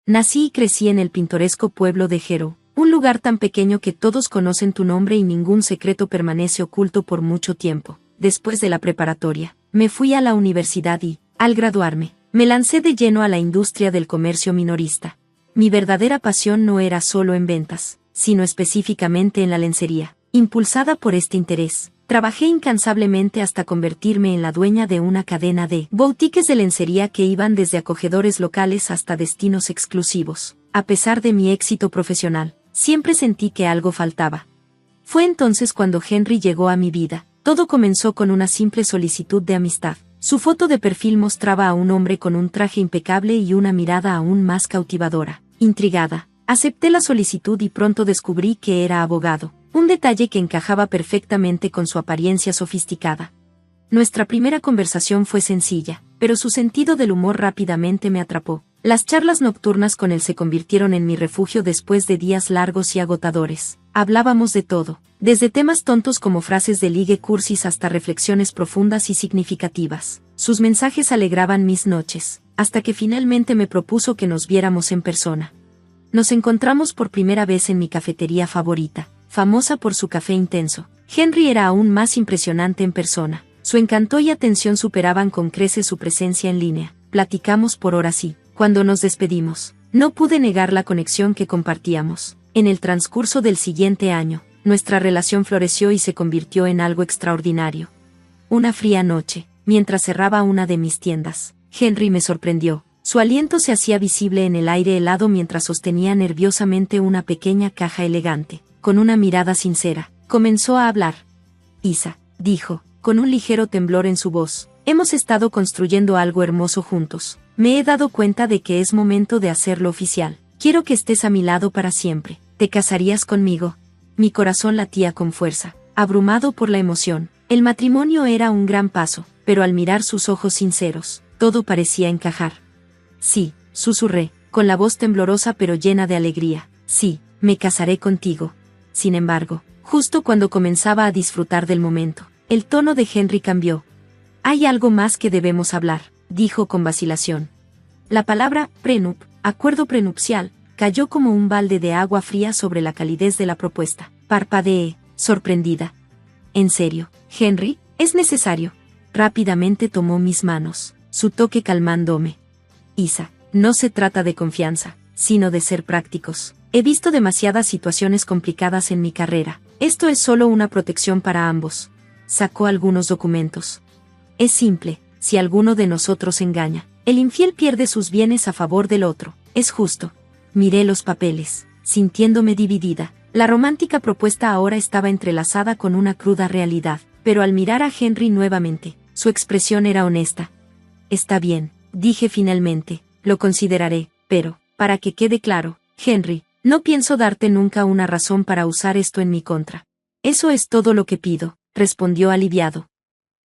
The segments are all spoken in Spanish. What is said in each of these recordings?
Nací y crecí en el pintoresco pueblo de Jero, un lugar tan pequeño que todos conocen tu nombre y ningún secreto permanece oculto por mucho tiempo. Después de la preparatoria, me fui a la universidad y, al graduarme, me lancé de lleno a la industria del comercio minorista. Mi verdadera pasión no era solo en ventas, sino específicamente en la lencería. Impulsada por este interés, trabajé incansablemente hasta convertirme en la dueña de una cadena de boutiques de lencería que iban desde acogedores locales hasta destinos exclusivos. A pesar de mi éxito profesional, siempre sentí que algo faltaba. Fue entonces cuando Henry llegó a mi vida. Todo comenzó con una simple solicitud de amistad. Su foto de perfil mostraba a un hombre con un traje impecable y una mirada aún más cautivadora. Intrigada, acepté la solicitud y pronto descubrí que era abogado, un detalle que encajaba perfectamente con su apariencia sofisticada. Nuestra primera conversación fue sencilla, pero su sentido del humor rápidamente me atrapó. Las charlas nocturnas con él se convirtieron en mi refugio después de días largos y agotadores. Hablábamos de todo, desde temas tontos como frases de ligue cursis hasta reflexiones profundas y significativas. Sus mensajes alegraban mis noches, hasta que finalmente me propuso que nos viéramos en persona. Nos encontramos por primera vez en mi cafetería favorita, famosa por su café intenso. Henry era aún más impresionante en persona. Su encanto y atención superaban con creces su presencia en línea. Platicamos por horas y, cuando nos despedimos, no pude negar la conexión que compartíamos. En el transcurso del siguiente año, nuestra relación floreció y se convirtió en algo extraordinario. Una fría noche, mientras cerraba una de mis tiendas, Henry me sorprendió. Su aliento se hacía visible en el aire helado mientras sostenía nerviosamente una pequeña caja elegante. Con una mirada sincera, comenzó a hablar. Isa, dijo, con un ligero temblor en su voz, hemos estado construyendo algo hermoso juntos. Me he dado cuenta de que es momento de hacerlo oficial. Quiero que estés a mi lado para siempre. ¿Te casarías conmigo? Mi corazón latía con fuerza, abrumado por la emoción. El matrimonio era un gran paso, pero al mirar sus ojos sinceros, todo parecía encajar. Sí, susurré, con la voz temblorosa pero llena de alegría. Sí, me casaré contigo. Sin embargo, justo cuando comenzaba a disfrutar del momento, el tono de Henry cambió. Hay algo más que debemos hablar, dijo con vacilación. La palabra prenup, acuerdo prenupcial, cayó como un balde de agua fría sobre la calidez de la propuesta. Parpadeé, sorprendida. ¿En serio, Henry? ¿Es necesario? Rápidamente tomó mis manos, su toque calmándome. Isa, no se trata de confianza, sino de ser prácticos. He visto demasiadas situaciones complicadas en mi carrera. Esto es solo una protección para ambos. Sacó algunos documentos. Es simple, si alguno de nosotros engaña, el infiel pierde sus bienes a favor del otro. Es justo. Miré los papeles, sintiéndome dividida. La romántica propuesta ahora estaba entrelazada con una cruda realidad, pero al mirar a Henry nuevamente, su expresión era honesta. Está bien, dije finalmente, lo consideraré, pero, para que quede claro, Henry, no pienso darte nunca una razón para usar esto en mi contra. Eso es todo lo que pido, respondió aliviado.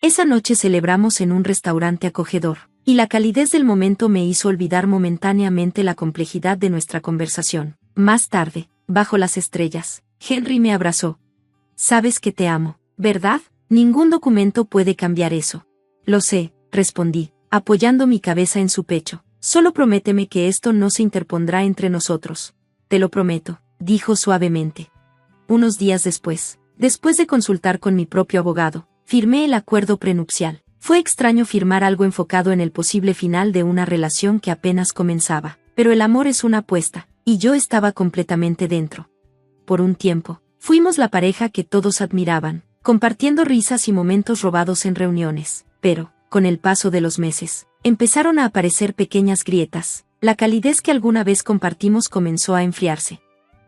Esa noche celebramos en un restaurante acogedor, y la calidez del momento me hizo olvidar momentáneamente la complejidad de nuestra conversación. Más tarde, bajo las estrellas, Henry me abrazó. Sabes que te amo, ¿verdad? Ningún documento puede cambiar eso. Lo sé, respondí, apoyando mi cabeza en su pecho. Solo prométeme que esto no se interpondrá entre nosotros. Te lo prometo, dijo suavemente. Unos días después de consultar con mi propio abogado, firmé el acuerdo prenupcial. Fue extraño firmar algo enfocado en el posible final de una relación que apenas comenzaba, pero el amor es una apuesta, y yo estaba completamente dentro. Por un tiempo, fuimos la pareja que todos admiraban, compartiendo risas y momentos robados en reuniones, pero, con el paso de los meses, empezaron a aparecer pequeñas grietas. La calidez que alguna vez compartimos comenzó a enfriarse.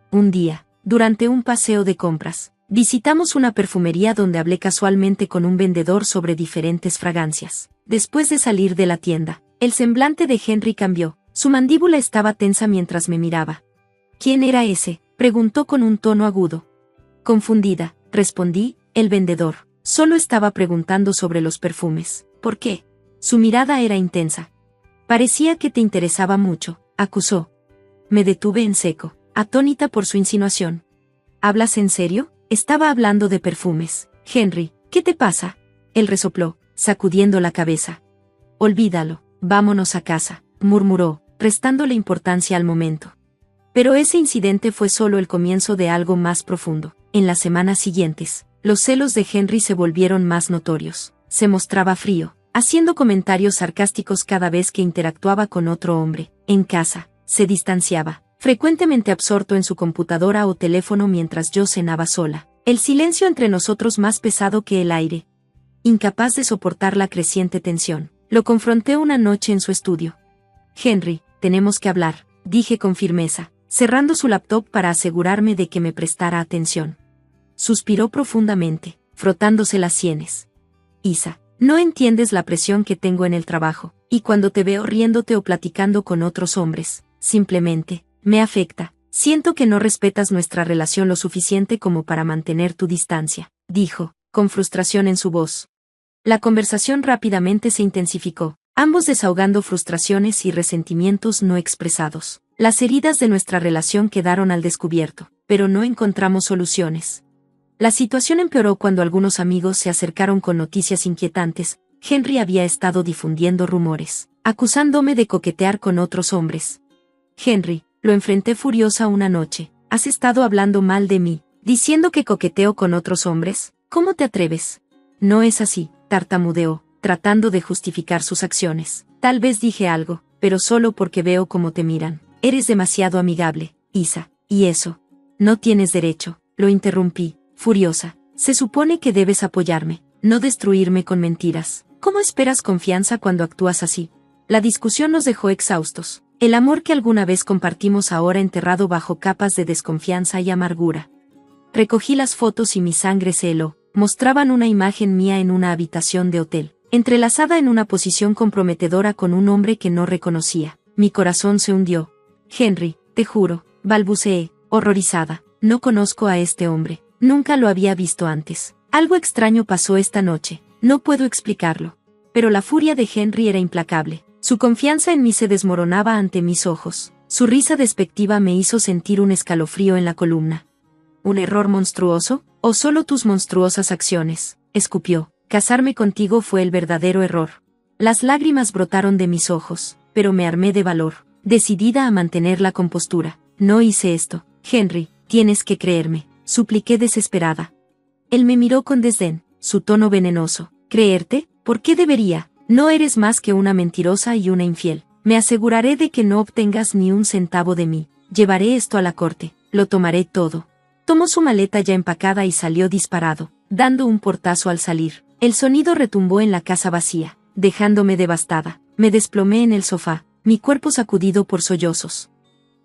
Un día, durante un paseo de compras, visitamos una perfumería donde hablé casualmente con un vendedor sobre diferentes fragancias. Después de salir de la tienda, el semblante de Henry cambió. Su mandíbula estaba tensa mientras me miraba. ¿Quién era ese?, preguntó con un tono agudo. Confundida, respondí, el vendedor. Solo estaba preguntando sobre los perfumes. ¿Por qué? Su mirada era intensa. Parecía que te interesaba mucho, acusó. Me detuve en seco, atónita por su insinuación. ¿Hablas en serio? Estaba hablando de perfumes. Henry, ¿qué te pasa? Él resopló, sacudiendo la cabeza. Olvídalo, vámonos a casa, murmuró, restándole importancia al momento. Pero ese incidente fue solo el comienzo de algo más profundo. En las semanas siguientes, los celos de Henry se volvieron más notorios. Se mostraba frío, haciendo comentarios sarcásticos cada vez que interactuaba con otro hombre. En casa, se distanciaba, frecuentemente absorto en su computadora o teléfono mientras yo cenaba sola. El silencio entre nosotros más pesado que el aire. Incapaz de soportar la creciente tensión, lo confronté una noche en su estudio. Henry, tenemos que hablar, dije con firmeza, cerrando su laptop para asegurarme de que me prestara atención. Suspiró profundamente, frotándose las sienes. Isa, no entiendes la presión que tengo en el trabajo, y cuando te veo riéndote o platicando con otros hombres, simplemente, me afecta. Siento que no respetas nuestra relación lo suficiente como para mantener tu distancia, dijo, con frustración en su voz. La conversación rápidamente se intensificó, ambos desahogando frustraciones y resentimientos no expresados. Las heridas de nuestra relación quedaron al descubierto, pero no encontramos soluciones. La situación empeoró cuando algunos amigos se acercaron con noticias inquietantes. Henry había estado difundiendo rumores, acusándome de coquetear con otros hombres. Henry, lo enfrenté furiosa una noche. ¿Has estado hablando mal de mí, diciendo que coqueteo con otros hombres? ¿Cómo te atreves? No es así, tartamudeó, tratando de justificar sus acciones. Tal vez dije algo, pero solo porque veo cómo te miran. Eres demasiado amigable, Isa, y eso. No tienes derecho, lo interrumpí, furiosa. Se supone que debes apoyarme, no destruirme con mentiras. ¿Cómo esperas confianza cuando actúas así? La discusión nos dejó exhaustos. El amor que alguna vez compartimos ahora enterrado bajo capas de desconfianza y amargura. Recogí las fotos y mi sangre se heló. Mostraban una imagen mía en una habitación de hotel, entrelazada en una posición comprometedora con un hombre que no reconocía. Mi corazón se hundió. Henry, te juro, balbuceé, horrorizada, no conozco a este hombre, nunca lo había visto antes. Algo extraño pasó esta noche, no puedo explicarlo. Pero la furia de Henry era implacable. Su confianza en mí se desmoronaba ante mis ojos. Su risa despectiva me hizo sentir un escalofrío en la columna. ¿Un error monstruoso? ¿O solo tus monstruosas acciones? Escupió. Casarme contigo fue el verdadero error. Las lágrimas brotaron de mis ojos, pero me armé de valor, decidida a mantener la compostura. No hice esto. Henry, tienes que creerme, supliqué desesperada. Él me miró con desdén, su tono venenoso. ¿Creerte? ¿Por qué debería? No eres más que una mentirosa y una infiel. Me aseguraré de que no obtengas ni un centavo de mí. Llevaré esto a la corte. Lo tomaré todo. Tomó su maleta ya empacada y salió disparado, dando un portazo al salir. El sonido retumbó en la casa vacía, dejándome devastada. Me desplomé en el sofá, mi cuerpo sacudido por sollozos.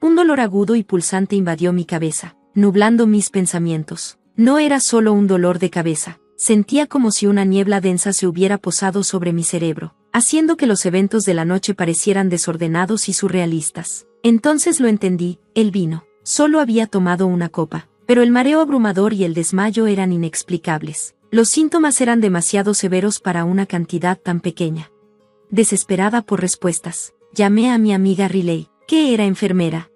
Un dolor agudo y pulsante invadió mi cabeza, nublando mis pensamientos. No era solo un dolor de cabeza. Sentía como si una niebla densa se hubiera posado sobre mi cerebro, haciendo que los eventos de la noche parecieran desordenados y surrealistas. Entonces lo entendí, el vino. Solo había tomado una copa, pero el mareo abrumador y el desmayo eran inexplicables. Los síntomas eran demasiado severos para una cantidad tan pequeña. Desesperada por respuestas, llamé a mi amiga Riley, que era enfermera.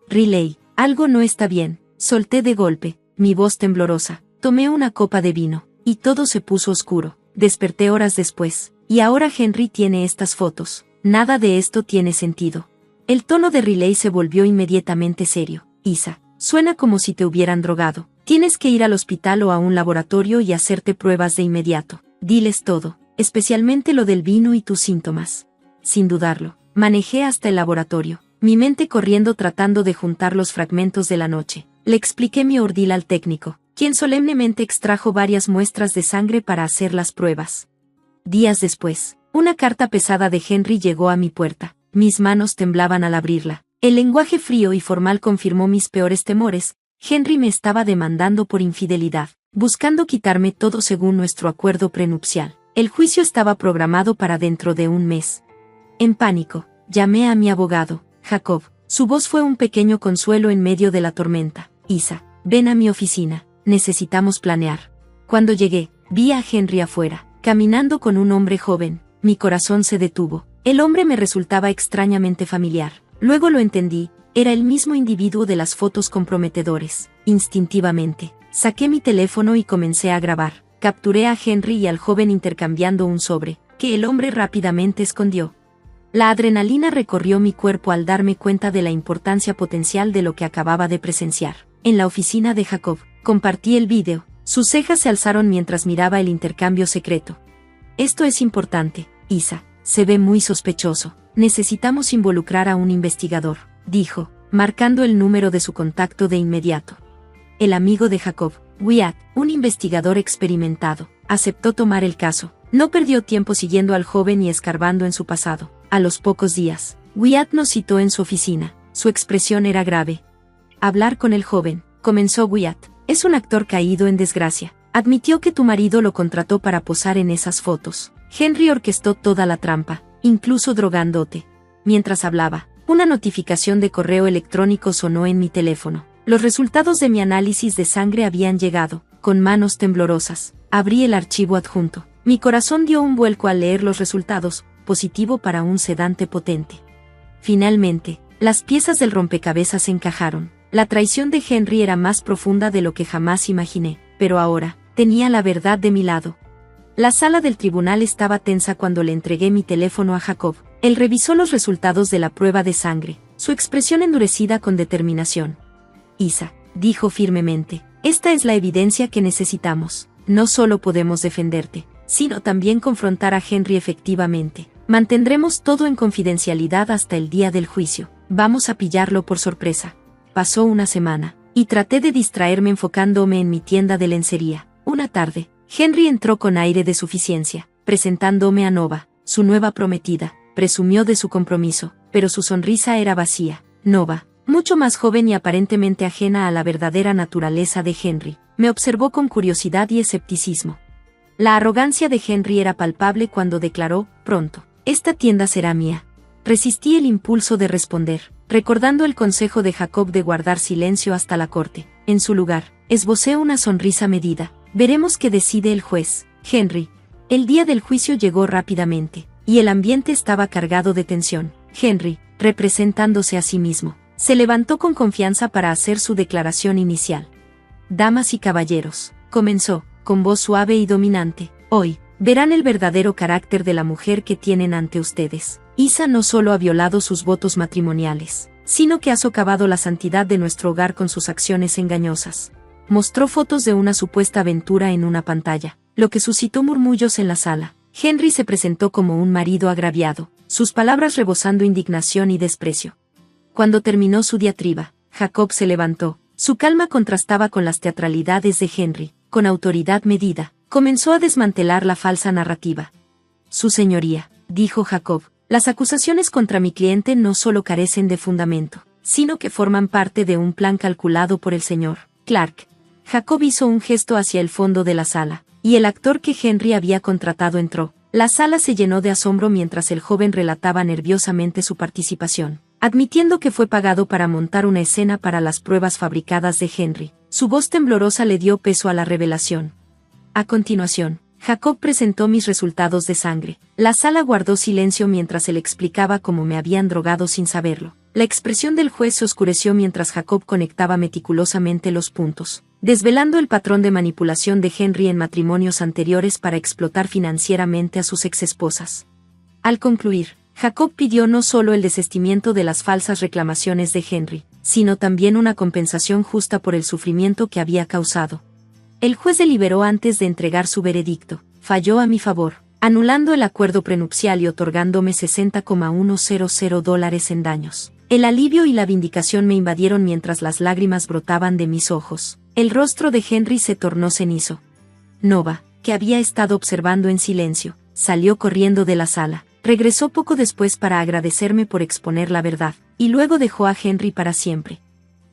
Riley, algo no está bien, solté de golpe, mi voz temblorosa. Tomé una copa de vino. Y todo se puso oscuro. Desperté horas después, y ahora Henry tiene estas fotos. Nada de esto tiene sentido. El tono de Riley se volvió inmediatamente serio. Isa, suena como si te hubieran drogado. Tienes que ir al hospital o a un laboratorio y hacerte pruebas de inmediato. Diles todo, especialmente lo del vino y tus síntomas. Sin dudarlo, manejé hasta el laboratorio, mi mente corriendo tratando de juntar los fragmentos de la noche. Le expliqué mi ordeal al técnico, quien solemnemente extrajo varias muestras de sangre para hacer las pruebas. Días después, una carta pesada de Henry llegó a mi puerta. Mis manos temblaban al abrirla. El lenguaje frío y formal confirmó mis peores temores. Henry me estaba demandando por infidelidad, buscando quitarme todo según nuestro acuerdo prenupcial. El juicio estaba programado para dentro de un mes. En pánico, llamé a mi abogado, Jacob. Su voz fue un pequeño consuelo en medio de la tormenta. Isa, ven a mi oficina. Necesitamos planear. Cuando llegué, vi a Henry afuera, caminando con un hombre joven. Mi corazón se detuvo. El hombre me resultaba extrañamente familiar. Luego lo entendí, era el mismo individuo de las fotos comprometedores. Instintivamente, saqué mi teléfono y comencé a grabar. Capturé a Henry y al joven intercambiando un sobre, que el hombre rápidamente escondió. La adrenalina recorrió mi cuerpo al darme cuenta de la importancia potencial de lo que acababa de presenciar. En la oficina de Jacob, compartí el vídeo. Sus cejas se alzaron mientras miraba el intercambio secreto. Esto es importante, Isa. Se ve muy sospechoso. Necesitamos involucrar a un investigador, dijo, marcando el número de su contacto de inmediato. El amigo de Jacob, Wyatt, un investigador experimentado, aceptó tomar el caso. No perdió tiempo siguiendo al joven y escarbando en su pasado. A los pocos días, Wyatt nos citó en su oficina. Su expresión era grave. Hablar con el joven, comenzó Wyatt. Es un actor caído en desgracia. Admitió que tu marido lo contrató para posar en esas fotos. Henry orquestó toda la trampa, incluso drogándote. Mientras hablaba, una notificación de correo electrónico sonó en mi teléfono. Los resultados de mi análisis de sangre habían llegado. Con manos temblorosas, abrí el archivo adjunto. Mi corazón dio un vuelco al leer los resultados, positivo para un sedante potente. Finalmente, las piezas del rompecabezas encajaron. La traición de Henry era más profunda de lo que jamás imaginé, pero ahora, tenía la verdad de mi lado. La sala del tribunal estaba tensa cuando le entregué mi teléfono a Jacob. Él revisó los resultados de la prueba de sangre, su expresión endurecida con determinación. Isa, dijo firmemente, esta es la evidencia que necesitamos. No solo podemos defenderte, sino también confrontar a Henry efectivamente. Mantendremos todo en confidencialidad hasta el día del juicio. Vamos a pillarlo por sorpresa. Pasó una semana, y traté de distraerme enfocándome en mi tienda de lencería. Una tarde, Henry entró con aire de suficiencia, presentándome a Nova, su nueva prometida. Presumió de su compromiso, pero su sonrisa era vacía. Nova, mucho más joven y aparentemente ajena a la verdadera naturaleza de Henry, me observó con curiosidad y escepticismo. La arrogancia de Henry era palpable cuando declaró, pronto, esta tienda será mía. Resistí el impulso de responder, recordando el consejo de Jacob de guardar silencio hasta la corte. En su lugar, esbocé una sonrisa medida. Veremos qué decide el juez, Henry. El día del juicio llegó rápidamente, y el ambiente estaba cargado de tensión. Henry, representándose a sí mismo, se levantó con confianza para hacer su declaración inicial. Damas y caballeros, comenzó, con voz suave y dominante, hoy, verán el verdadero carácter de la mujer que tienen ante ustedes. Isa no solo ha violado sus votos matrimoniales, sino que ha socavado la santidad de nuestro hogar con sus acciones engañosas. Mostró fotos de una supuesta aventura en una pantalla, lo que suscitó murmullos en la sala. Henry se presentó como un marido agraviado, sus palabras rebosando indignación y desprecio. Cuando terminó su diatriba, Jacob se levantó. Su calma contrastaba con las teatralidades de Henry. Con autoridad medida, comenzó a desmantelar la falsa narrativa. Su señoría, dijo Jacob, las acusaciones contra mi cliente no solo carecen de fundamento, sino que forman parte de un plan calculado por el señor Clark. Jacob hizo un gesto hacia el fondo de la sala, y el actor que Henry había contratado entró. La sala se llenó de asombro mientras el joven relataba nerviosamente su participación, admitiendo que fue pagado para montar una escena para las pruebas fabricadas de Henry. Su voz temblorosa le dio peso a la revelación. A continuación, Jacob presentó mis resultados de sangre. La sala guardó silencio mientras él explicaba cómo me habían drogado sin saberlo. La expresión del juez se oscureció mientras Jacob conectaba meticulosamente los puntos, desvelando el patrón de manipulación de Henry en matrimonios anteriores para explotar financieramente a sus exesposas. Al concluir, Jacob pidió no solo el desistimiento de las falsas reclamaciones de Henry, sino también una compensación justa por el sufrimiento que había causado. El juez deliberó antes de entregar su veredicto. Falló a mi favor, anulando el acuerdo prenupcial y otorgándome $60,100 en daños. El alivio y la vindicación me invadieron mientras las lágrimas brotaban de mis ojos. El rostro de Henry se tornó cenizo. Nova, que había estado observando en silencio, salió corriendo de la sala. Regresó poco después para agradecerme por exponer la verdad, y luego dejó a Henry para siempre.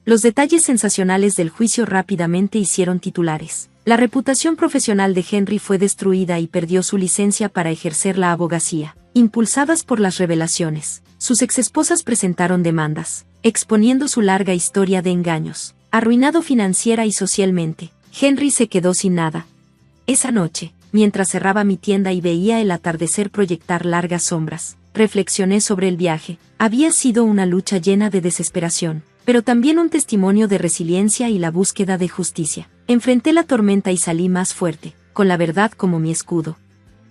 Los detalles sensacionales del juicio rápidamente hicieron titulares. La reputación profesional de Henry fue destruida y perdió su licencia para ejercer la abogacía. Impulsadas por las revelaciones, sus exesposas presentaron demandas, exponiendo su larga historia de engaños. Arruinado financiera y socialmente, Henry se quedó sin nada. Esa noche, mientras cerraba mi tienda y veía el atardecer proyectar largas sombras, reflexioné sobre el viaje. Había sido una lucha llena de desesperación, pero también un testimonio de resiliencia y la búsqueda de justicia. Enfrenté la tormenta y salí más fuerte, con la verdad como mi escudo.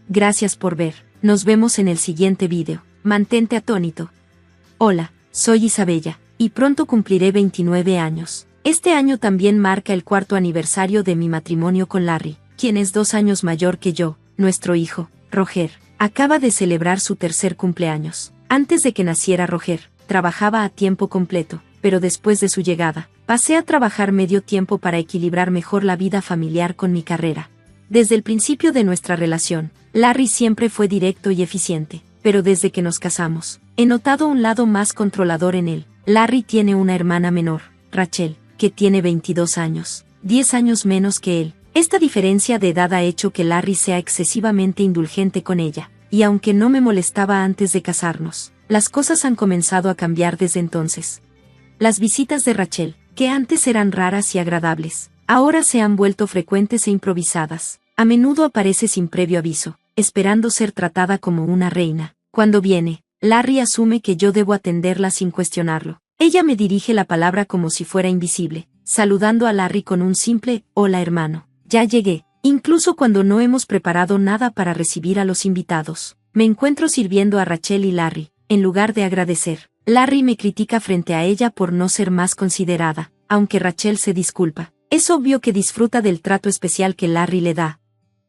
Gracias por ver. Nos vemos en el siguiente video. Mantente atónito. Hola, soy Isabella, y pronto cumpliré 29 años. Este año también marca el 4º aniversario de mi matrimonio con Larry, quien es 2 años mayor que yo. Nuestro hijo, Roger, acaba de celebrar su 3er cumpleaños. Antes de que naciera Roger, trabajaba a tiempo completo, pero después de su llegada, pasé a trabajar medio tiempo para equilibrar mejor la vida familiar con mi carrera. Desde el principio de nuestra relación, Larry siempre fue directo y eficiente, pero desde que nos casamos, he notado un lado más controlador en él. Larry tiene una hermana menor, Rachel, que tiene 22 años, 10 años menos que él. Esta diferencia de edad ha hecho que Larry sea excesivamente indulgente con ella, y aunque no me molestaba antes de casarnos, las cosas han comenzado a cambiar desde entonces. Las visitas de Rachel, que antes eran raras y agradables, ahora se han vuelto frecuentes e improvisadas. A menudo aparece sin previo aviso, esperando ser tratada como una reina. Cuando viene, Larry asume que yo debo atenderla sin cuestionarlo. Ella me dirige la palabra como si fuera invisible, saludando a Larry con un simple «Hola hermano, ya llegué». Incluso cuando no hemos preparado nada para recibir a los invitados, me encuentro sirviendo a Rachel y Larry. En lugar de agradecer, Larry me critica frente a ella por no ser más considerada, aunque Rachel se disculpa. Es obvio que disfruta del trato especial que Larry le da.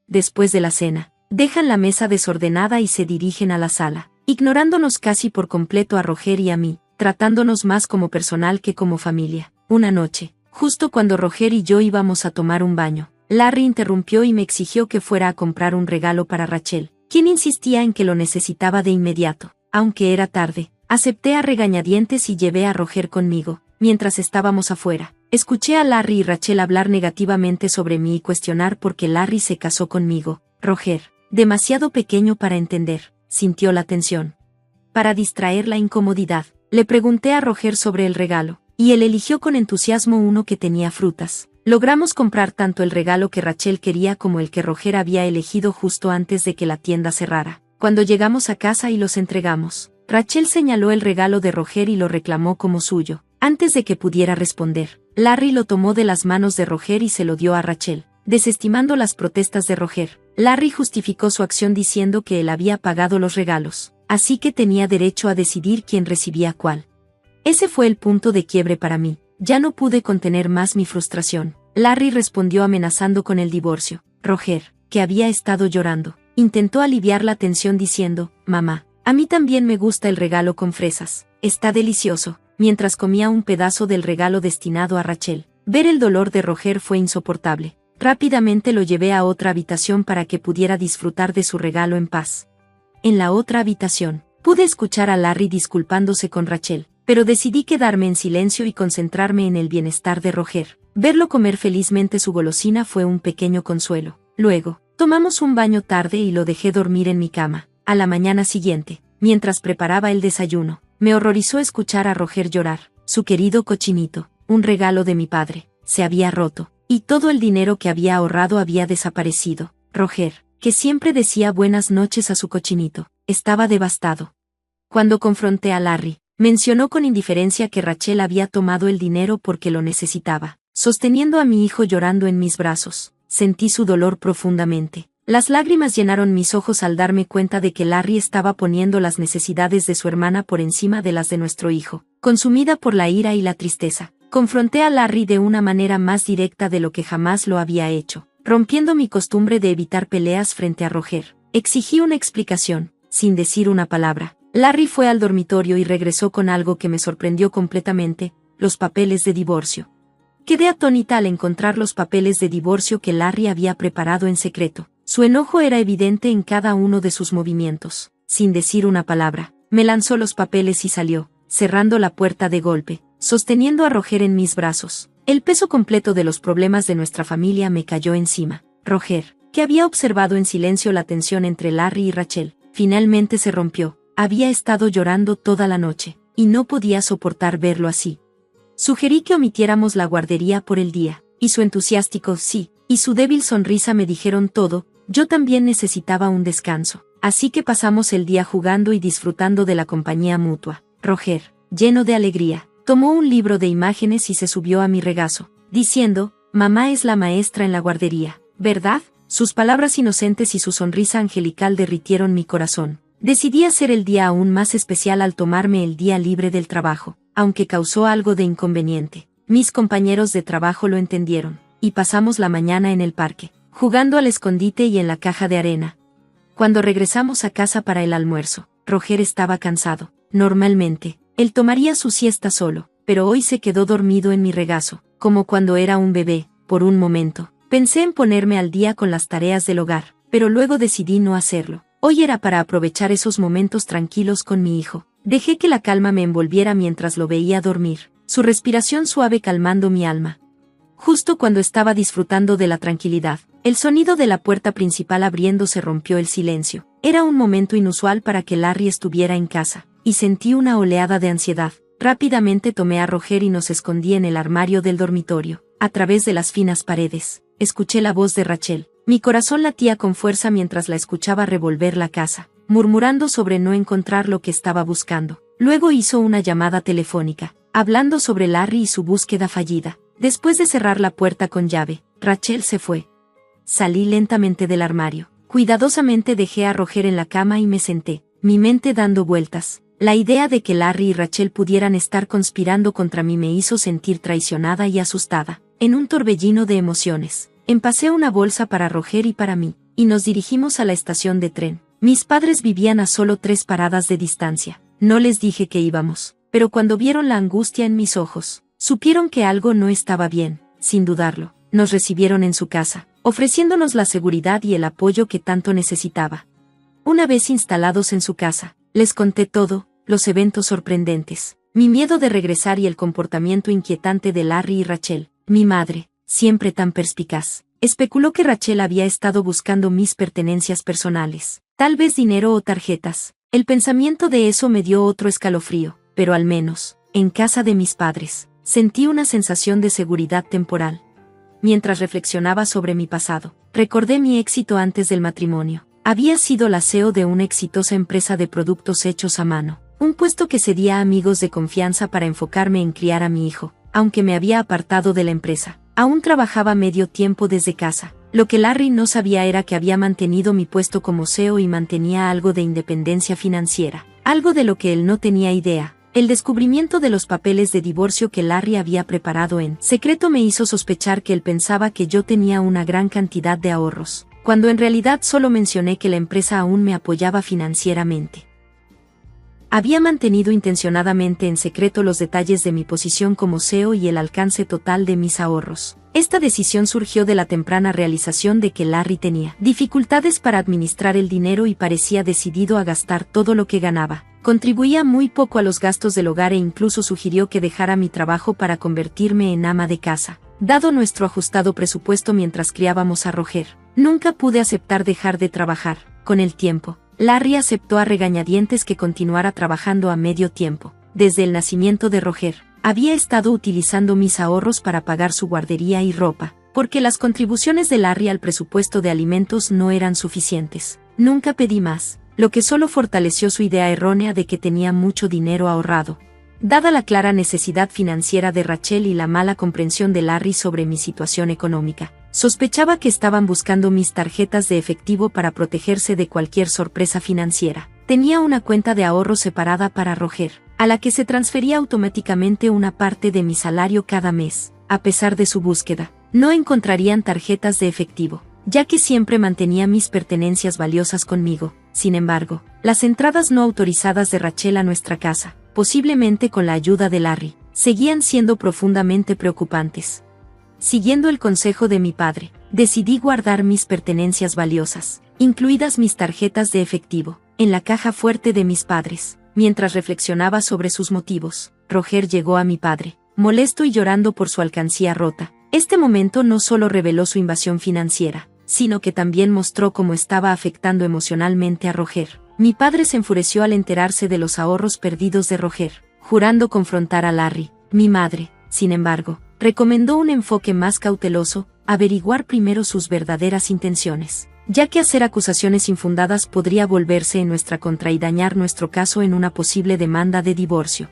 Después de la cena, dejan la mesa desordenada y se dirigen a la sala, ignorándonos casi por completo a Roger y a mí, tratándonos más como personal que como familia. Una noche, justo cuando Roger y yo íbamos a tomar un baño, Larry interrumpió y me exigió que fuera a comprar un regalo para Rachel, quien insistía en que lo necesitaba de inmediato. Aunque era tarde, acepté a regañadientes y llevé a Roger conmigo. Mientras estábamos afuera, escuché a Larry y Rachel hablar negativamente sobre mí y cuestionar por qué Larry se casó conmigo. Roger, demasiado pequeño para entender, sintió la tensión. Para distraer la incomodidad, le pregunté a Roger sobre el regalo, y él eligió con entusiasmo uno que tenía frutas. Logramos comprar tanto el regalo que Rachel quería como el que Roger había elegido justo antes de que la tienda cerrara. Cuando llegamos a casa y los entregamos, Rachel señaló el regalo de Roger y lo reclamó como suyo. Antes de que pudiera responder, Larry lo tomó de las manos de Roger y se lo dio a Rachel. Desestimando las protestas de Roger, Larry justificó su acción diciendo que él había pagado los regalos, así que tenía derecho a decidir quién recibía cuál. Ese fue el punto de quiebre para mí. Ya no pude contener más mi frustración. Larry respondió amenazando con el divorcio. Roger, que había estado llorando, intentó aliviar la tensión diciendo, «Mamá, a mí también me gusta el regalo con fresas. Está delicioso», mientras comía un pedazo del regalo destinado a Rachel. Ver el dolor de Roger fue insoportable. Rápidamente lo llevé a otra habitación para que pudiera disfrutar de su regalo en paz. En la otra habitación, pude escuchar a Larry disculpándose con Rachel, pero decidí quedarme en silencio y concentrarme en el bienestar de Roger. Verlo comer felizmente su golosina fue un pequeño consuelo. Luego, tomamos un baño tarde y lo dejé dormir en mi cama. A la mañana siguiente, mientras preparaba el desayuno, me horrorizó escuchar a Roger llorar. Su querido cochinito, un regalo de mi padre, se había roto, y todo el dinero que había ahorrado había desaparecido. Roger, que siempre decía buenas noches a su cochinito, estaba devastado. Cuando confronté a Larry, mencionó con indiferencia que Rachel había tomado el dinero porque lo necesitaba. Sosteniendo a mi hijo llorando en mis brazos, sentí su dolor profundamente. Las lágrimas llenaron mis ojos al darme cuenta de que Larry estaba poniendo las necesidades de su hermana por encima de las de nuestro hijo. Consumida por la ira y la tristeza, confronté a Larry de una manera más directa de lo que jamás lo había hecho, rompiendo mi costumbre de evitar peleas frente a Roger. Exigí una explicación, sin decir una palabra. Larry fue al dormitorio y regresó con algo que me sorprendió completamente: los papeles de divorcio. Quedé atónita al encontrar los papeles de divorcio que Larry había preparado en secreto. Su enojo era evidente en cada uno de sus movimientos. Sin decir una palabra, me lanzó los papeles y salió, cerrando la puerta de golpe, sosteniendo a Roger en mis brazos. El peso completo de los problemas de nuestra familia me cayó encima. Roger, que había observado en silencio la tensión entre Larry y Rachel, finalmente se rompió. Había estado llorando toda la noche, y no podía soportar verlo así. Sugerí que omitiéramos la guardería por el día, y su entusiástico sí, y su débil sonrisa me dijeron todo. Yo también necesitaba un descanso, así que pasamos el día jugando y disfrutando de la compañía mutua. Roger, lleno de alegría, tomó un libro de imágenes y se subió a mi regazo, diciendo, «Mamá es la maestra en la guardería, ¿verdad?». Sus palabras inocentes y su sonrisa angelical derritieron mi corazón. Decidí hacer el día aún más especial al tomarme el día libre del trabajo, aunque causó algo de inconveniente. Mis compañeros de trabajo lo entendieron, y pasamos la mañana en el parque, jugando al escondite y en la caja de arena. Cuando regresamos a casa para el almuerzo, Roger estaba cansado. Normalmente, él tomaría su siesta solo, pero hoy se quedó dormido en mi regazo, como cuando era un bebé. Por un momento, pensé en ponerme al día con las tareas del hogar, pero luego decidí no hacerlo. Hoy era para aprovechar esos momentos tranquilos con mi hijo. Dejé que la calma me envolviera mientras lo veía dormir, su respiración suave calmando mi alma. Justo cuando estaba disfrutando de la tranquilidad, el sonido de la puerta principal abriéndose rompió el silencio. Era un momento inusual para que Larry estuviera en casa, y sentí una oleada de ansiedad. Rápidamente tomé a Roger y nos escondí en el armario del dormitorio. A través de las finas paredes, escuché la voz de Rachel. Mi corazón latía con fuerza mientras la escuchaba revolver la casa, murmurando sobre no encontrar lo que estaba buscando. Luego hizo una llamada telefónica, hablando sobre Larry y su búsqueda fallida. Después de cerrar la puerta con llave, Rachel se fue. Salí lentamente del armario. Cuidadosamente dejé a Roger en la cama y me senté, mi mente dando vueltas. La idea de que Larry y Rachel pudieran estar conspirando contra mí me hizo sentir traicionada y asustada. En un torbellino de emociones, empacé una bolsa para Roger y para mí, y nos dirigimos a la estación de tren. Mis padres vivían a solo 3 paradas de distancia. No les dije que íbamos, pero cuando vieron la angustia en mis ojos, supieron que algo no estaba bien. Sin dudarlo, nos recibieron en su casa, ofreciéndonos la seguridad y el apoyo que tanto necesitaba. Una vez instalados en su casa, les conté todo, los eventos sorprendentes, mi miedo de regresar y el comportamiento inquietante de Larry y Rachel. Mi madre, siempre tan perspicaz, especuló que Rachel había estado buscando mis pertenencias personales, tal vez dinero o tarjetas. El pensamiento de eso me dio otro escalofrío, pero al menos, en casa de mis padres, sentí una sensación de seguridad temporal. Mientras reflexionaba sobre mi pasado, recordé mi éxito antes del matrimonio. Había sido la CEO de una exitosa empresa de productos hechos a mano, un puesto que cedía a amigos de confianza para enfocarme en criar a mi hijo. Aunque me había apartado de la empresa, aún trabajaba medio tiempo desde casa. Lo que Larry no sabía era que había mantenido mi puesto como CEO y mantenía algo de independencia financiera, algo de lo que él no tenía idea. El descubrimiento de los papeles de divorcio que Larry había preparado en secreto me hizo sospechar que él pensaba que yo tenía una gran cantidad de ahorros, cuando en realidad solo mencioné que la empresa aún me apoyaba financieramente. Había mantenido intencionadamente en secreto los detalles de mi posición como CEO y el alcance total de mis ahorros. Esta decisión surgió de la temprana realización de que Larry tenía dificultades para administrar el dinero y parecía decidido a gastar todo lo que ganaba. Contribuía muy poco a los gastos del hogar e incluso sugirió que dejara mi trabajo para convertirme en ama de casa. Dado nuestro ajustado presupuesto mientras criábamos a Roger, nunca pude aceptar dejar de trabajar. Con el tiempo, Larry aceptó a regañadientes que continuara trabajando a medio tiempo. Desde el nacimiento de Roger, había estado utilizando mis ahorros para pagar su guardería y ropa, porque las contribuciones de Larry al presupuesto de alimentos no eran suficientes. Nunca pedí más, lo que solo fortaleció su idea errónea de que tenía mucho dinero ahorrado. Dada la clara necesidad financiera de Rachel y la mala comprensión de Larry sobre mi situación económica, sospechaba que estaban buscando mis tarjetas de efectivo para protegerse de cualquier sorpresa financiera. Tenía una cuenta de ahorro separada para Roger, a la que se transfería automáticamente una parte de mi salario cada mes. A pesar de su búsqueda, no encontrarían tarjetas de efectivo, ya que siempre mantenía mis pertenencias valiosas conmigo. Sin embargo, las entradas no autorizadas de Rachel a nuestra casa, posiblemente con la ayuda de Larry, seguían siendo profundamente preocupantes. Siguiendo el consejo de mi padre, decidí guardar mis pertenencias valiosas, incluidas mis tarjetas de efectivo, en la caja fuerte de mis padres. Mientras reflexionaba sobre sus motivos, Roger llegó a mi padre, molesto y llorando por su alcancía rota. Este momento no solo reveló su invasión financiera, sino que también mostró cómo estaba afectando emocionalmente a Roger. Mi padre se enfureció al enterarse de los ahorros perdidos de Roger, jurando confrontar a Larry. Mi madre, sin embargo, recomendó un enfoque más cauteloso, averiguar primero sus verdaderas intenciones, ya que hacer acusaciones infundadas podría volverse en nuestra contra y dañar nuestro caso en una posible demanda de divorcio.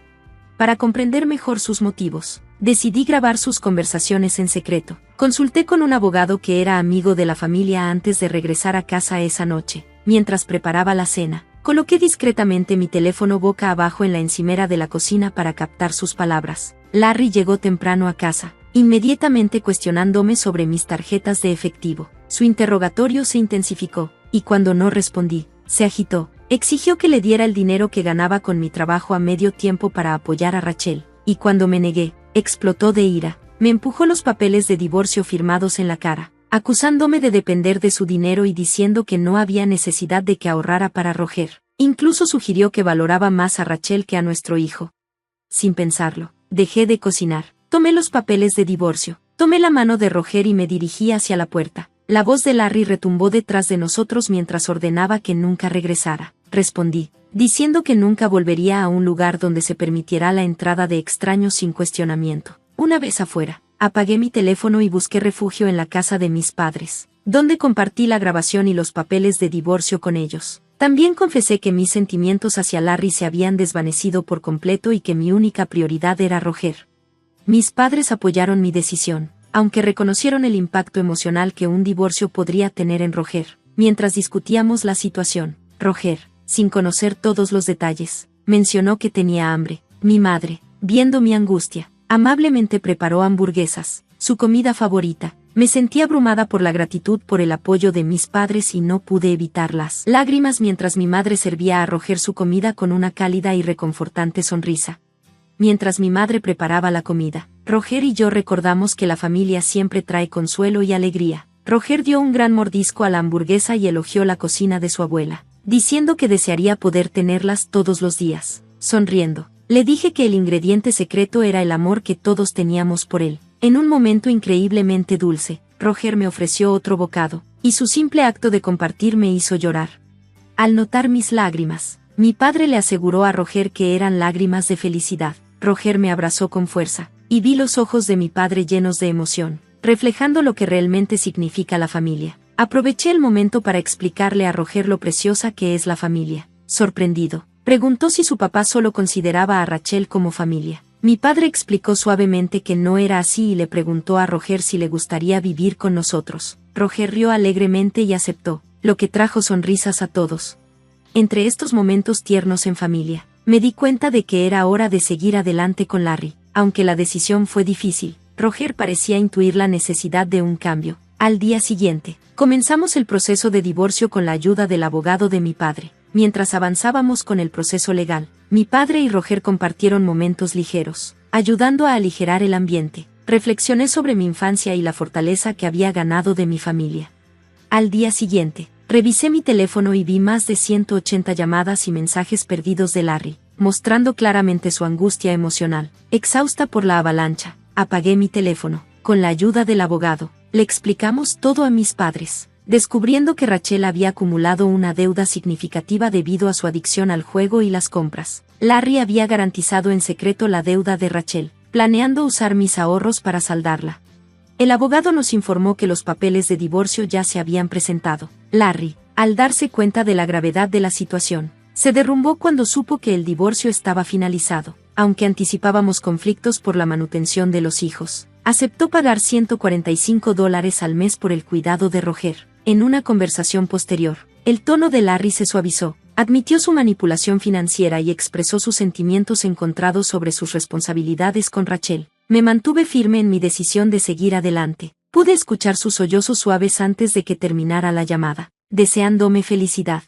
Para comprender mejor sus motivos, decidí grabar sus conversaciones en secreto. Consulté con un abogado que era amigo de la familia antes de regresar a casa esa noche. Mientras preparaba la cena, Coloqué discretamente mi teléfono boca abajo en la encimera de la cocina para captar sus palabras. Larry llegó temprano a casa, inmediatamente cuestionándome sobre mis tarjetas de efectivo. Su interrogatorio se intensificó, y cuando no respondí, se agitó. Exigió que le diera el dinero que ganaba con mi trabajo a medio tiempo para apoyar a Rachel, y cuando me negué, explotó de ira. Me empujó los papeles de divorcio firmados en la cara, acusándome de depender de su dinero y diciendo que no había necesidad de que ahorrara para Roger. Incluso sugirió que valoraba más a Rachel que a nuestro hijo. Sin pensarlo, dejé de cocinar. Tomé los papeles de divorcio, tomé la mano de Roger y me dirigí hacia la puerta. La voz de Larry retumbó detrás de nosotros mientras ordenaba que nunca regresara. Respondí, diciendo que nunca volvería a un lugar donde se permitiera la entrada de extraños sin cuestionamiento. Una vez afuera, apagué mi teléfono y busqué refugio en la casa de mis padres, donde compartí la grabación y los papeles de divorcio con ellos. También confesé que mis sentimientos hacia Larry se habían desvanecido por completo y que mi única prioridad era Roger. Mis padres apoyaron mi decisión, aunque reconocieron el impacto emocional que un divorcio podría tener en Roger. Mientras discutíamos la situación, Roger, sin conocer todos los detalles, mencionó que tenía hambre. Mi madre, viendo mi angustia, amablemente preparó hamburguesas, su comida favorita. Me sentí abrumada por la gratitud por el apoyo de mis padres y no pude evitar las lágrimas mientras mi madre servía a Roger su comida con una cálida y reconfortante sonrisa. Mientras mi madre preparaba la comida, Roger y yo recordamos que la familia siempre trae consuelo y alegría. Roger dio un gran mordisco a la hamburguesa y elogió la cocina de su abuela, diciendo que desearía poder tenerlas todos los días. Sonriendo, le dije que el ingrediente secreto era el amor que todos teníamos por él. En un momento increíblemente dulce, Roger me ofreció otro bocado, y su simple acto de compartir me hizo llorar. Al notar mis lágrimas, mi padre le aseguró a Roger que eran lágrimas de felicidad. Roger me abrazó con fuerza, y vi los ojos de mi padre llenos de emoción, reflejando lo que realmente significa la familia. Aproveché el momento para explicarle a Roger lo preciosa que es la familia. Sorprendido, preguntó si su papá solo consideraba a Rachel como familia. Mi padre explicó suavemente que no era así y le preguntó a Roger si le gustaría vivir con nosotros. Roger rió alegremente y aceptó, lo que trajo sonrisas a todos. Entre estos momentos tiernos en familia, me di cuenta de que era hora de seguir adelante con Larry. Aunque la decisión fue difícil, Roger parecía intuir la necesidad de un cambio. Al día siguiente, comenzamos el proceso de divorcio con la ayuda del abogado de mi padre. Mientras avanzábamos con el proceso legal, mi padre y Roger compartieron momentos ligeros, ayudando a aligerar el ambiente. Reflexioné sobre mi infancia y la fortaleza que había ganado de mi familia. Al día siguiente, revisé mi teléfono y vi más de 180 llamadas y mensajes perdidos de Larry, mostrando claramente su angustia emocional. Exhausta por la avalancha, apagué mi teléfono. Con la ayuda del abogado, le explicamos todo a mis padres, descubriendo que Rachel había acumulado una deuda significativa debido a su adicción al juego y las compras. Larry había garantizado en secreto la deuda de Rachel, planeando usar mis ahorros para saldarla. El abogado nos informó que los papeles de divorcio ya se habían presentado. Larry, al darse cuenta de la gravedad de la situación, se derrumbó cuando supo que el divorcio estaba finalizado. Aunque anticipábamos conflictos por la manutención de los hijos, aceptó pagar $145 al mes por el cuidado de Roger. En una conversación posterior, el tono de Larry se suavizó, admitió su manipulación financiera y expresó sus sentimientos encontrados sobre sus responsabilidades con Rachel. Me mantuve firme en mi decisión de seguir adelante. Pude escuchar sus sollozos suaves antes de que terminara la llamada, deseándome felicidad.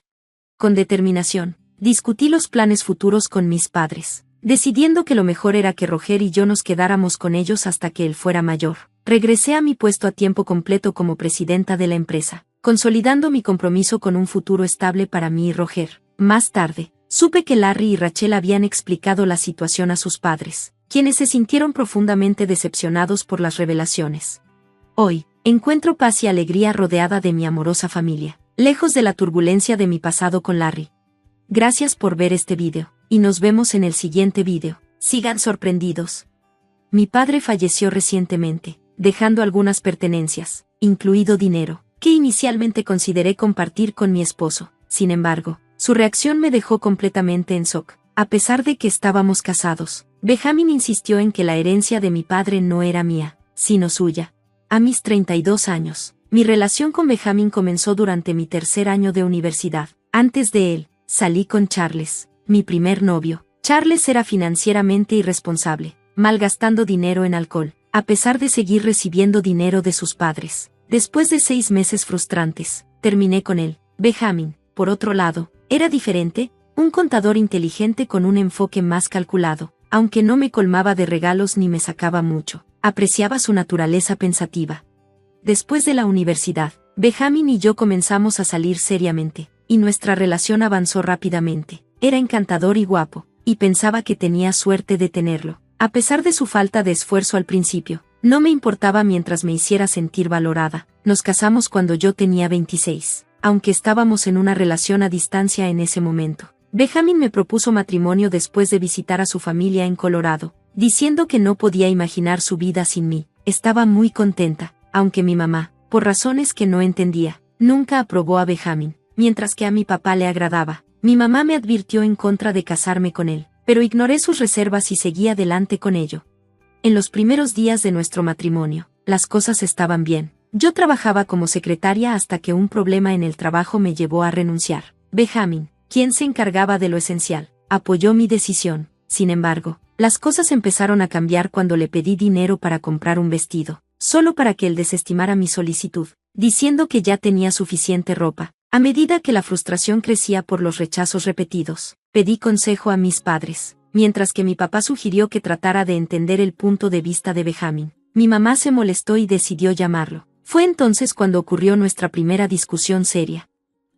Con determinación, discutí los planes futuros con mis padres, decidiendo que lo mejor era que Roger y yo nos quedáramos con ellos hasta que él fuera mayor. Regresé a mi puesto a tiempo completo como presidenta de la empresa, consolidando mi compromiso con un futuro estable para mí y Roger. Más tarde, supe que Larry y Rachel habían explicado la situación a sus padres, quienes se sintieron profundamente decepcionados por las revelaciones. Hoy, encuentro paz y alegría rodeada de mi amorosa familia, lejos de la turbulencia de mi pasado con Larry. Gracias por ver este video, y nos vemos en el siguiente video. Sigan sorprendidos. Mi padre falleció recientemente, dejando algunas pertenencias, incluido dinero, que inicialmente consideré compartir con mi esposo. Sin embargo, su reacción me dejó completamente en shock. A pesar de que estábamos casados, Benjamin insistió en que la herencia de mi padre no era mía, sino suya. A mis 32 años, mi relación con Benjamin comenzó durante mi tercer año de universidad. Antes de él, salí con Charles, mi primer novio. Charles era financieramente irresponsable, malgastando dinero en alcohol, a pesar de seguir recibiendo dinero de sus padres. Después de 6 meses frustrantes, terminé con él. Benjamin, por otro lado, era diferente, un contador inteligente con un enfoque más calculado, aunque no me colmaba de regalos ni me sacaba mucho, apreciaba su naturaleza pensativa. Después de la universidad, Benjamin y yo comenzamos a salir seriamente, y nuestra relación avanzó rápidamente. Era encantador y guapo, y pensaba que tenía suerte de tenerlo. A pesar de su falta de esfuerzo al principio, no me importaba mientras me hiciera sentir valorada. Nos casamos cuando yo tenía 26, aunque estábamos en una relación a distancia en ese momento. Benjamin me propuso matrimonio después de visitar a su familia en Colorado, diciendo que no podía imaginar su vida sin mí. Estaba muy contenta, aunque mi mamá, por razones que no entendía, nunca aprobó a Benjamin, mientras que a mi papá le agradaba. Mi mamá me advirtió en contra de casarme con él, pero ignoré sus reservas y seguí adelante con ello. En los primeros días de nuestro matrimonio, las cosas estaban bien. Yo trabajaba como secretaria hasta que un problema en el trabajo me llevó a renunciar. Benjamin, quien se encargaba de lo esencial, apoyó mi decisión. Sin embargo, las cosas empezaron a cambiar cuando le pedí dinero para comprar un vestido, solo para que él desestimara mi solicitud, diciendo que ya tenía suficiente ropa. A medida que la frustración crecía por los rechazos repetidos, pedí consejo a mis padres, mientras que mi papá sugirió que tratara de entender el punto de vista de Benjamin. Mi mamá se molestó y decidió llamarlo. Fue entonces cuando ocurrió nuestra primera discusión seria.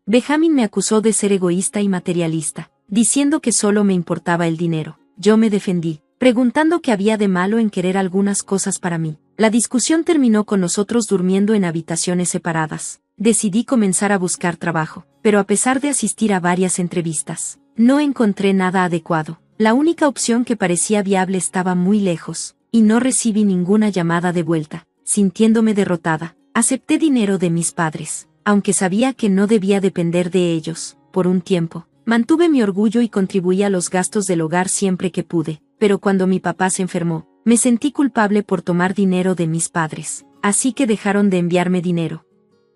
Benjamin me acusó de ser egoísta y materialista, diciendo que solo me importaba el dinero. Yo me defendí, preguntando qué había de malo en querer algunas cosas para mí. La discusión terminó con nosotros durmiendo en habitaciones separadas. Decidí comenzar a buscar trabajo, pero a pesar de asistir a varias entrevistas, no encontré nada adecuado. La única opción que parecía viable estaba muy lejos, y no recibí ninguna llamada de vuelta. Sintiéndome derrotada, acepté dinero de mis padres, aunque sabía que no debía depender de ellos. Por un tiempo, mantuve mi orgullo y contribuí a los gastos del hogar siempre que pude, pero cuando mi papá se enfermó, me sentí culpable por tomar dinero de mis padres, así que dejaron de enviarme dinero.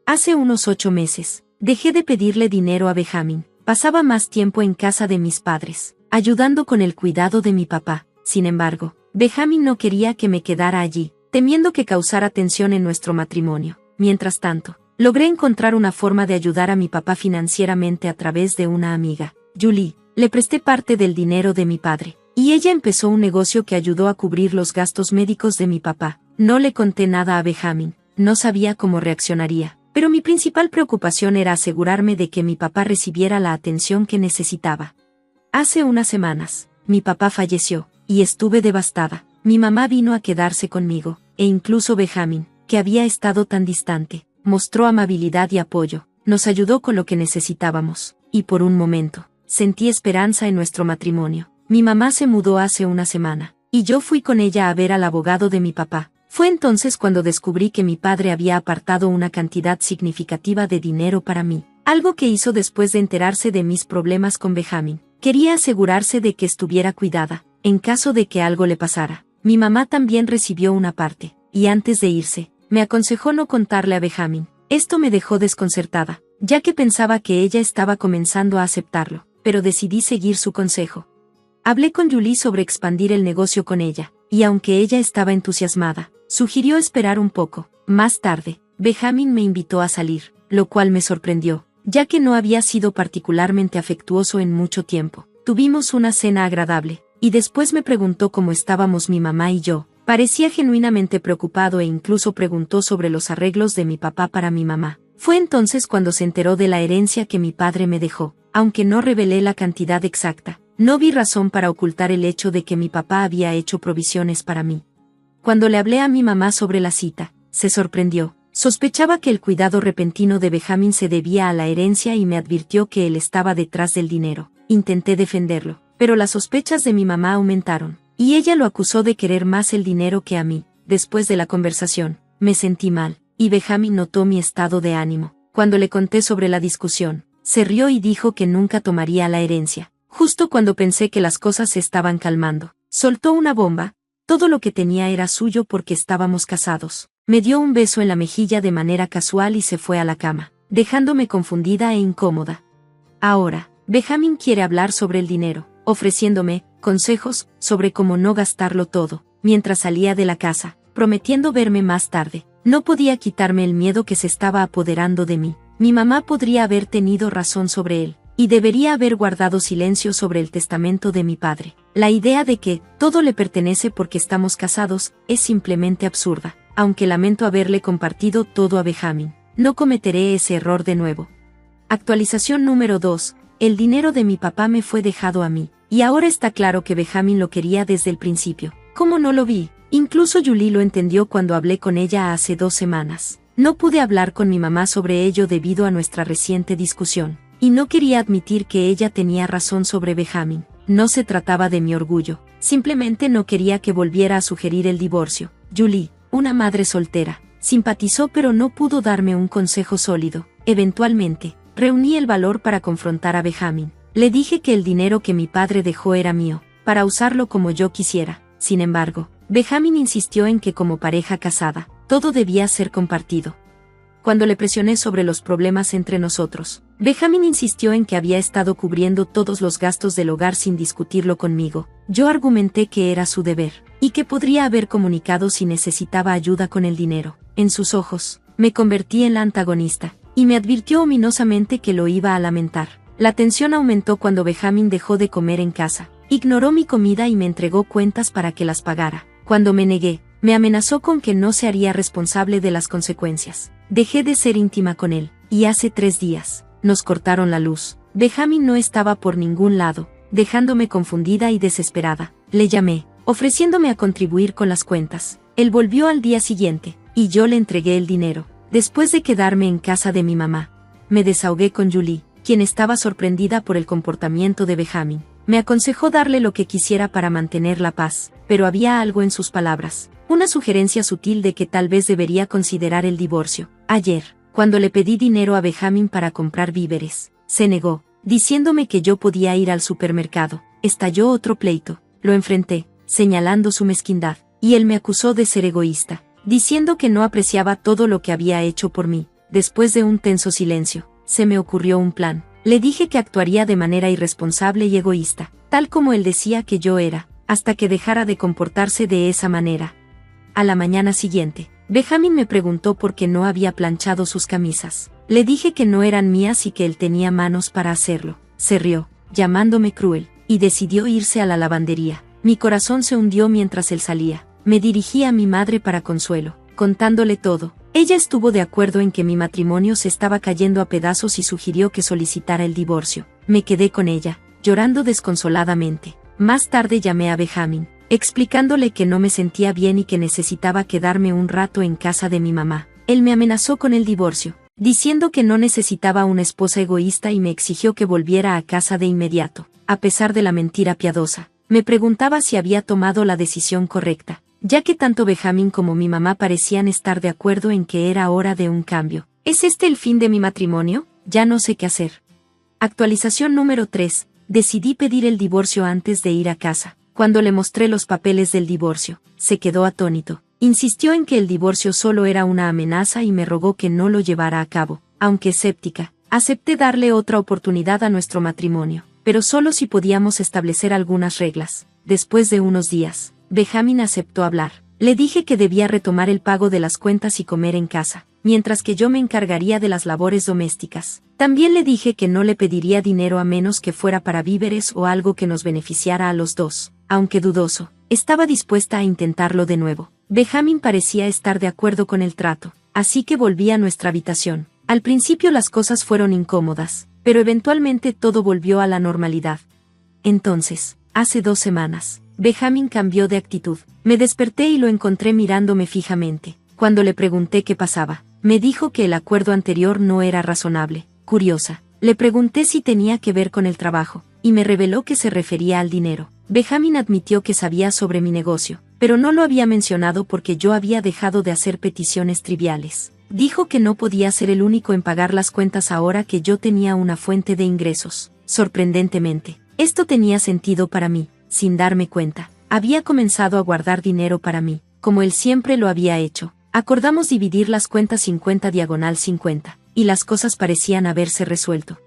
Hace unos 8 meses, dejé de pedirle dinero a Benjamin. Pasaba más tiempo en casa de mis padres, ayudando con el cuidado de mi papá. Sin embargo, Benjamin no quería que me quedara allí, temiendo que causara tensión en nuestro matrimonio. Mientras tanto, logré encontrar una forma de ayudar a mi papá financieramente a través de una amiga, Julie. Le presté parte del dinero de mi padre, y ella empezó un negocio que ayudó a cubrir los gastos médicos de mi papá. No le conté nada a Benjamin, no sabía cómo reaccionaría. Pero mi principal preocupación era asegurarme de que mi papá recibiera la atención que necesitaba. Hace unas semanas, mi papá falleció, y estuve devastada. Mi mamá vino a quedarse conmigo, e incluso Benjamin, que había estado tan distante, mostró amabilidad y apoyo, nos ayudó con lo que necesitábamos, y por un momento, sentí esperanza en nuestro matrimonio. Mi mamá se mudó hace una semana, y yo fui con ella a ver al abogado de mi papá. Fue entonces cuando descubrí que mi padre había apartado una cantidad significativa de dinero para mí, algo que hizo después de enterarse de mis problemas con Benjamin. Quería asegurarse de que estuviera cuidada, en caso de que algo le pasara. Mi mamá también recibió una parte, y antes de irse, me aconsejó no contarle a Benjamin. Esto me dejó desconcertada, ya que pensaba que ella estaba comenzando a aceptarlo, pero decidí seguir su consejo. Hablé con Julie sobre expandir el negocio con ella, y aunque ella estaba entusiasmada, sugirió esperar un poco. Más tarde, Benjamin me invitó a salir, lo cual me sorprendió, ya que no había sido particularmente afectuoso en mucho tiempo. Tuvimos una cena agradable, y después me preguntó cómo estábamos mi mamá y yo. Parecía genuinamente preocupado e incluso preguntó sobre los arreglos de mi papá para mi mamá. Fue entonces cuando se enteró de la herencia que mi padre me dejó, aunque no revelé la cantidad exacta. No vi razón para ocultar el hecho de que mi papá había hecho provisiones para mí. Cuando le hablé a mi mamá sobre la cita, se sorprendió. Sospechaba que el cuidado repentino de Benjamin se debía a la herencia y me advirtió que él estaba detrás del dinero. Intenté defenderlo, pero las sospechas de mi mamá aumentaron, y ella lo acusó de querer más el dinero que a mí. Después de la conversación, me sentí mal, y Benjamin notó mi estado de ánimo. Cuando le conté sobre la discusión, se rió y dijo que nunca tomaría la herencia. Justo cuando pensé que las cosas se estaban calmando, soltó una bomba. Todo lo que tenía era suyo porque estábamos casados. Me dio un beso en la mejilla de manera casual y se fue a la cama, dejándome confundida e incómoda. Ahora, Benjamín quiere hablar sobre el dinero, ofreciéndome consejos sobre cómo no gastarlo todo, mientras salía de la casa, prometiendo verme más tarde. No podía quitarme el miedo que se estaba apoderando de mí. Mi mamá podría haber tenido razón sobre él, y debería haber guardado silencio sobre el testamento de mi padre. La idea de que todo le pertenece porque estamos casados es simplemente absurda, aunque lamento haberle compartido todo a Benjamín. No cometeré ese error de nuevo. Actualización número 2. El dinero de mi papá me fue dejado a mí, y ahora está claro que Benjamín lo quería desde el principio. ¿Cómo no lo vi? Incluso Julie lo entendió cuando hablé con ella hace 2 semanas. No pude hablar con mi mamá sobre ello debido a nuestra reciente discusión, y no quería admitir que ella tenía razón sobre Benjamín. No se trataba de mi orgullo, simplemente no quería que volviera a sugerir el divorcio. Julie, una madre soltera, simpatizó pero no pudo darme un consejo sólido. Eventualmente, reuní el valor para confrontar a Benjamín. Le dije que el dinero que mi padre dejó era mío, para usarlo como yo quisiera. Sin embargo, Benjamín insistió en que como pareja casada, todo debía ser compartido. Cuando le presioné sobre los problemas entre nosotros, Benjamín insistió en que había estado cubriendo todos los gastos del hogar sin discutirlo conmigo. Yo argumenté que era su deber, y que podría haber comunicado si necesitaba ayuda con el dinero. En sus ojos, me convertí en la antagonista, y me advirtió ominosamente que lo iba a lamentar. La tensión aumentó cuando Benjamín dejó de comer en casa, ignoró mi comida y me entregó cuentas para que las pagara. Cuando me negué, me amenazó con que no se haría responsable de las consecuencias. Dejé de ser íntima con él, y hace 3 días, nos cortaron la luz. Benjamín no estaba por ningún lado, dejándome confundida y desesperada. Le llamé, ofreciéndome a contribuir con las cuentas. Él volvió al día siguiente, y yo le entregué el dinero. Después de quedarme en casa de mi mamá, me desahogué con Julie, quien estaba sorprendida por el comportamiento de Benjamín. Me aconsejó darle lo que quisiera para mantener la paz, pero había algo en sus palabras, una sugerencia sutil de que tal vez debería considerar el divorcio. Ayer, cuando le pedí dinero a Benjamín para comprar víveres, se negó, diciéndome que yo podía ir al supermercado. Estalló otro pleito. Lo enfrenté, señalando su mezquindad, y él me acusó de ser egoísta, diciendo que no apreciaba todo lo que había hecho por mí. Después de un tenso silencio, se me ocurrió un plan. Le dije que actuaría de manera irresponsable y egoísta, tal como él decía que yo era, hasta que dejara de comportarse de esa manera. A la mañana siguiente, Benjamín me preguntó por qué no había planchado sus camisas. Le dije que no eran mías y que él tenía manos para hacerlo. Se rió, llamándome cruel, y decidió irse a la lavandería. Mi corazón se hundió mientras él salía. Me dirigí a mi madre para consuelo, contándole todo. Ella estuvo de acuerdo en que mi matrimonio se estaba cayendo a pedazos y sugirió que solicitara el divorcio. Me quedé con ella, llorando desconsoladamente. Más tarde llamé a Benjamín, explicándole que no me sentía bien y que necesitaba quedarme un rato en casa de mi mamá. Él me amenazó con el divorcio, diciendo que no necesitaba una esposa egoísta y me exigió que volviera a casa de inmediato. A pesar de la mentira piadosa, me preguntaba si había tomado la decisión correcta, ya que tanto Benjamín como mi mamá parecían estar de acuerdo en que era hora de un cambio. ¿Es este el fin de mi matrimonio? Ya no sé qué hacer. Actualización número 3. Decidí pedir el divorcio antes de ir a casa. Cuando le mostré los papeles del divorcio, se quedó atónito. Insistió en que el divorcio solo era una amenaza y me rogó que no lo llevara a cabo. Aunque escéptica, acepté darle otra oportunidad a nuestro matrimonio, pero solo si podíamos establecer algunas reglas. Después de unos días, Benjamín aceptó hablar. Le dije que debía retomar el pago de las cuentas y comer en casa, mientras que yo me encargaría de las labores domésticas. También le dije que no le pediría dinero a menos que fuera para víveres o algo que nos beneficiara a los dos. Aunque dudoso, estaba dispuesta a intentarlo de nuevo. Benjamín parecía estar de acuerdo con el trato, así que volví a nuestra habitación. Al principio las cosas fueron incómodas, pero eventualmente todo volvió a la normalidad. Entonces, hace 2 semanas, Benjamín cambió de actitud. Me desperté y lo encontré mirándome fijamente. Cuando le pregunté qué pasaba, me dijo que el acuerdo anterior no era razonable. Curiosa, le pregunté si tenía que ver con el trabajo, y me reveló que se refería al dinero. Benjamín admitió que sabía sobre mi negocio, pero no lo había mencionado porque yo había dejado de hacer peticiones triviales. Dijo que no podía ser el único en pagar las cuentas ahora que yo tenía una fuente de ingresos. Sorprendentemente, esto tenía sentido para mí. Sin darme cuenta, había comenzado a guardar dinero para mí, como él siempre lo había hecho. Acordamos dividir las cuentas 50/50, y las cosas parecían haberse resuelto.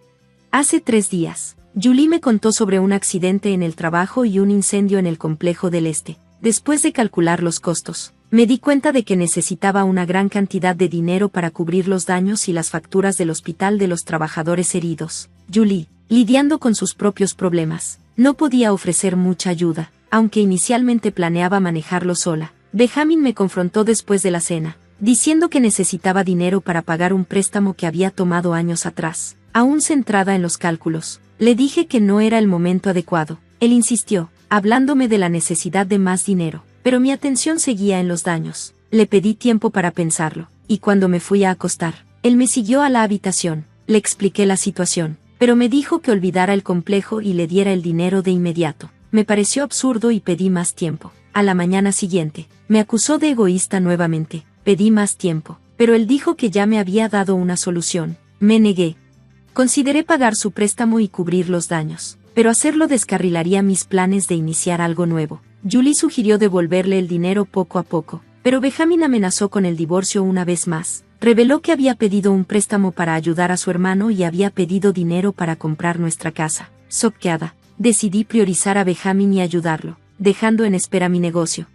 Hace 3 días, Julie me contó sobre un accidente en el trabajo y un incendio en el complejo del Este. Después de calcular los costos, me di cuenta de que necesitaba una gran cantidad de dinero para cubrir los daños y las facturas del hospital de los trabajadores heridos. Julie, lidiando con sus propios problemas, no podía ofrecer mucha ayuda, aunque inicialmente planeaba manejarlo sola. Benjamin me confrontó después de la cena, diciendo que necesitaba dinero para pagar un préstamo que había tomado años atrás. Aún centrada en los cálculos, le dije que no era el momento adecuado. Él insistió, hablándome de la necesidad de más dinero, pero mi atención seguía en los daños. Le pedí tiempo para pensarlo, y cuando me fui a acostar, él me siguió a la habitación. Le expliqué la situación, pero me dijo que olvidara el complejo y le diera el dinero de inmediato. Me pareció absurdo y pedí más tiempo. A la mañana siguiente, me acusó de egoísta nuevamente. Pedí más tiempo, pero él dijo que ya me había dado una solución. Me negué. Consideré pagar su préstamo y cubrir los daños, pero hacerlo descarrilaría mis planes de iniciar algo nuevo. Julie sugirió devolverle el dinero poco a poco, pero Benjamin amenazó con el divorcio una vez más. Reveló que había pedido un préstamo para ayudar a su hermano y había pedido dinero para comprar nuestra casa. Choqueada, decidí priorizar a Benjamin y ayudarlo, dejando en espera mi negocio.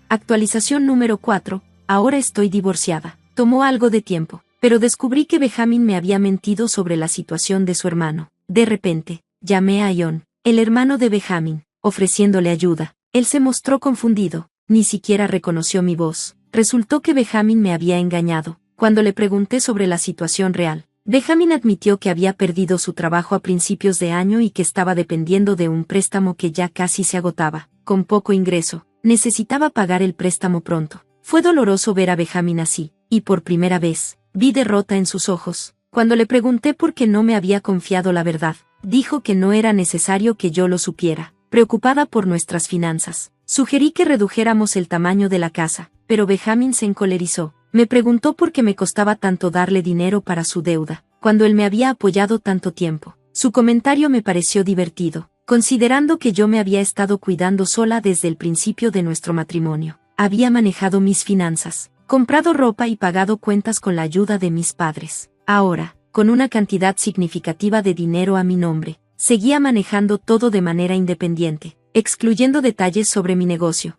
Actualización número 4. Ahora estoy divorciada. Tomó algo de tiempo, pero descubrí que Benjamin me había mentido sobre la situación de su hermano. De repente, llamé a John, el hermano de Benjamin, ofreciéndole ayuda. Él se mostró confundido, ni siquiera reconoció mi voz. Resultó que Benjamin me había engañado. Cuando le pregunté sobre la situación real, Benjamin admitió que había perdido su trabajo a principios de año y que estaba dependiendo de un préstamo que ya casi se agotaba. Con poco ingreso, necesitaba pagar el préstamo pronto. Fue doloroso ver a Benjamin así, y por primera vez, vi derrota en sus ojos. Cuando le pregunté por qué no me había confiado la verdad, dijo que no era necesario que yo lo supiera. Preocupada por nuestras finanzas, sugerí que redujéramos el tamaño de la casa, pero Benjamin se encolerizó. Me preguntó por qué me costaba tanto darle dinero para su deuda, cuando él me había apoyado tanto tiempo. Su comentario me pareció divertido, considerando que yo me había estado cuidando sola desde el principio de nuestro matrimonio. Había manejado mis finanzas, comprado ropa y pagado cuentas con la ayuda de mis padres. Ahora, con una cantidad significativa de dinero a mi nombre, seguía manejando todo de manera independiente, excluyendo detalles sobre mi negocio.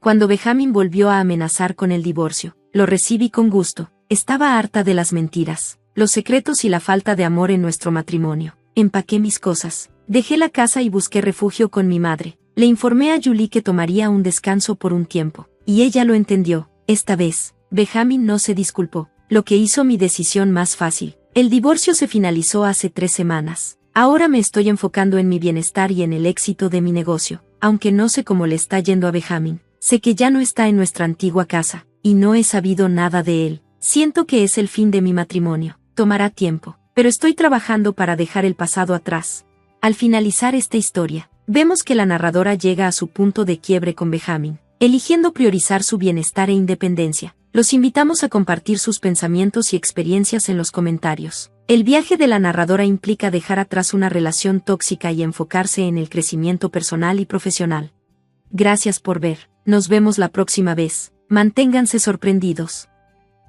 Cuando Benjamin volvió a amenazar con el divorcio, lo recibí con gusto. Estaba harta de las mentiras, los secretos y la falta de amor en nuestro matrimonio. Empaqué mis cosas, dejé la casa y busqué refugio con mi madre. Le informé a Julie que tomaría un descanso por un tiempo, y ella lo entendió. Esta vez, Benjamin no se disculpó, lo que hizo mi decisión más fácil. El divorcio se finalizó hace 3 semanas. Ahora me estoy enfocando en mi bienestar y en el éxito de mi negocio. Aunque no sé cómo le está yendo a Benjamin, sé que ya no está en nuestra antigua casa, y no he sabido nada de él. Siento que es el fin de mi matrimonio. Tomará tiempo, pero estoy trabajando para dejar el pasado atrás. Al finalizar esta historia, vemos que la narradora llega a su punto de quiebre con Benjamin, eligiendo priorizar su bienestar e independencia. Los invitamos a compartir sus pensamientos y experiencias en los comentarios. El viaje de la narradora implica dejar atrás una relación tóxica y enfocarse en el crecimiento personal y profesional. Gracias por ver. Nos vemos la próxima vez. Manténganse sorprendidos.